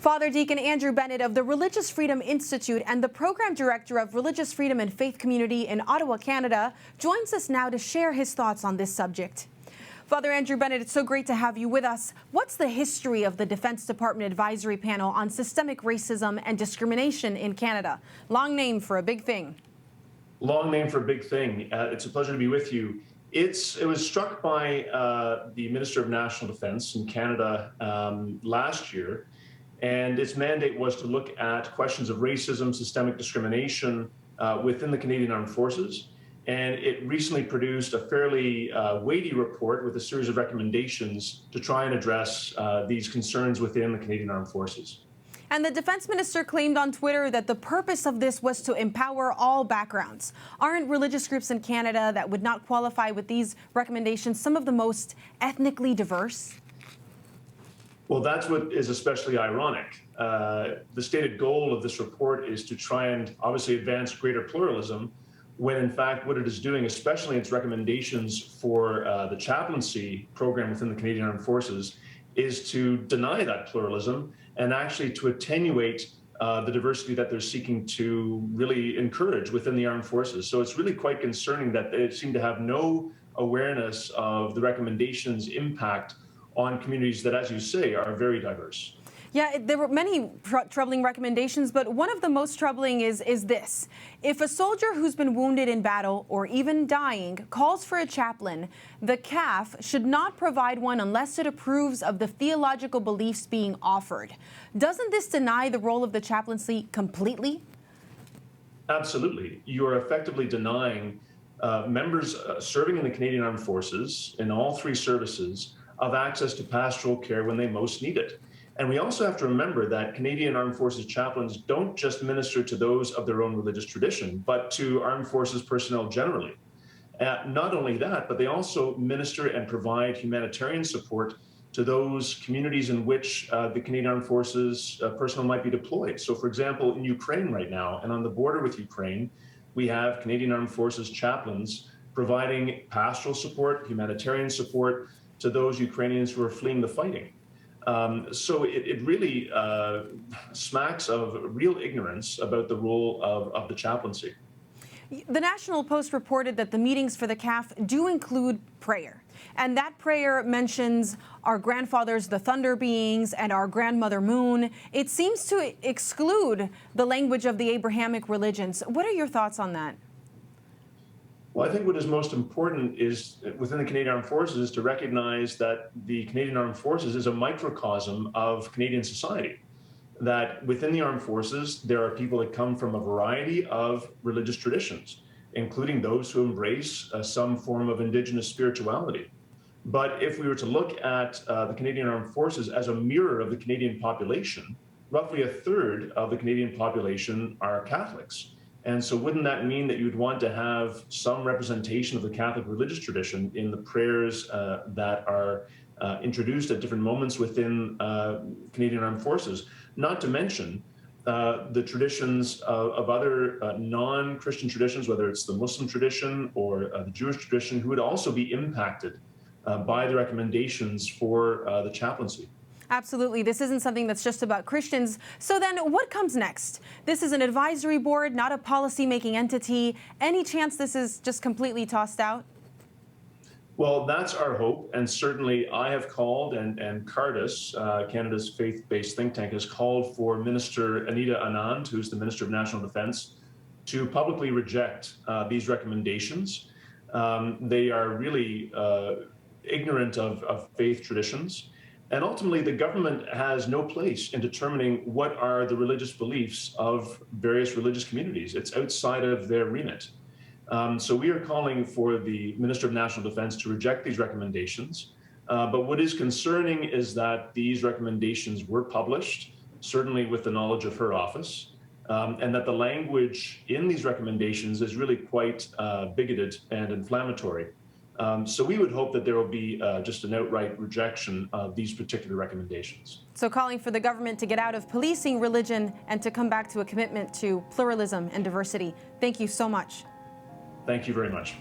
Father Deacon Andrew Bennett of the Religious Freedom Institute and the Program Director of Religious Freedom and Faith Community in Ottawa, Canada, joins us now to share his thoughts on this subject. Father Andrew Bennett, it's so great to have you with us. What's the history of the Defense Department Advisory Panel on Systemic Racism and Discrimination in Canada? Long name for a big thing. Long name for a big thing. It's a pleasure to be with you. It was struck by the Minister of National Defence in Canada last year, and its mandate was to look at questions of racism, systemic discrimination within the Canadian Armed Forces. And it recently produced a fairly weighty report with a series of recommendations to try and address these concerns within the Canadian Armed Forces. And the Defense Minister claimed on Twitter that the purpose of this was to empower all backgrounds. Aren't religious groups in Canada that would not qualify with these recommendations some of the most ethnically diverse? Well, that's what is especially ironic. The stated goal of this report is to try and obviously advance greater pluralism, when in fact what it is doing, especially its recommendations for the chaplaincy program within the Canadian Armed Forces, is to deny that pluralism and actually to attenuate the diversity that they're seeking to really encourage within the armed forces. So it's really quite concerning that they seem to have no awareness of the recommendations' impact on communities that, as you say, are very diverse. Yeah, there were many troubling recommendations, but one of the most troubling is this. If a soldier who's been wounded in battle or even dying calls for a chaplain, the CAF should not provide one unless it approves of the theological beliefs being offered. Doesn't this deny the role of the chaplaincy completely? Absolutely. You are effectively denying members serving in the Canadian Armed Forces in all three services of access to pastoral care when they most need it. And we also have to remember that Canadian Armed Forces chaplains don't just minister to those of their own religious tradition, but to armed forces personnel generally. Not only that, but they also minister and provide humanitarian support to those communities in which the Canadian Armed Forces personnel might be deployed. So, for example, in Ukraine right now, and on the border with Ukraine, we have Canadian Armed Forces chaplains providing pastoral support, humanitarian support to those Ukrainians who are fleeing the fighting. So it really smacks of real ignorance about the role of the chaplaincy. The National Post reported that the meetings for the CAF do include prayer. And that prayer mentions our grandfathers, the thunder beings, and our grandmother moon. It seems to exclude the language of the Abrahamic religions. What are your thoughts on that? Well, I think what is most important is within the Canadian Armed Forces is to recognize that the Canadian Armed Forces is a microcosm of Canadian society. That within the armed forces, there are people that come from a variety of religious traditions, including those who embrace some form of Indigenous spirituality. But if we were to look at the Canadian Armed Forces as a mirror of the Canadian population, roughly a third of the Canadian population are Catholics. And so wouldn't that mean that you'd want to have some representation of the Catholic religious tradition in the prayers that are introduced at different moments within Canadian Armed Forces? Not to mention the traditions of other non-Christian traditions, whether it's the Muslim tradition or the Jewish tradition, who would also be impacted by the recommendations for the chaplaincy. Absolutely. This isn't something that's just about Christians. So then what comes next? This is an advisory board, not a policy-making entity. Any chance this is just completely tossed out? Well, that's our hope. And certainly I have called, and Cardis, Canada's faith-based think tank, has called for Minister Anita Anand, who's the Minister of National Defence, to publicly reject these recommendations. They are really ignorant of faith traditions. And ultimately, the government has no place in determining what are the religious beliefs of various religious communities. It's outside of their remit. So we are calling for the Minister of National Defence to reject these recommendations. But what is concerning is that these recommendations were published, certainly with the knowledge of her office, and that the language in these recommendations is really quite bigoted and inflammatory. So we would hope that there will be just an outright rejection of these particular recommendations. So calling for the government to get out of policing religion and to come back to a commitment to pluralism and diversity. Thank you so much. Thank you very much.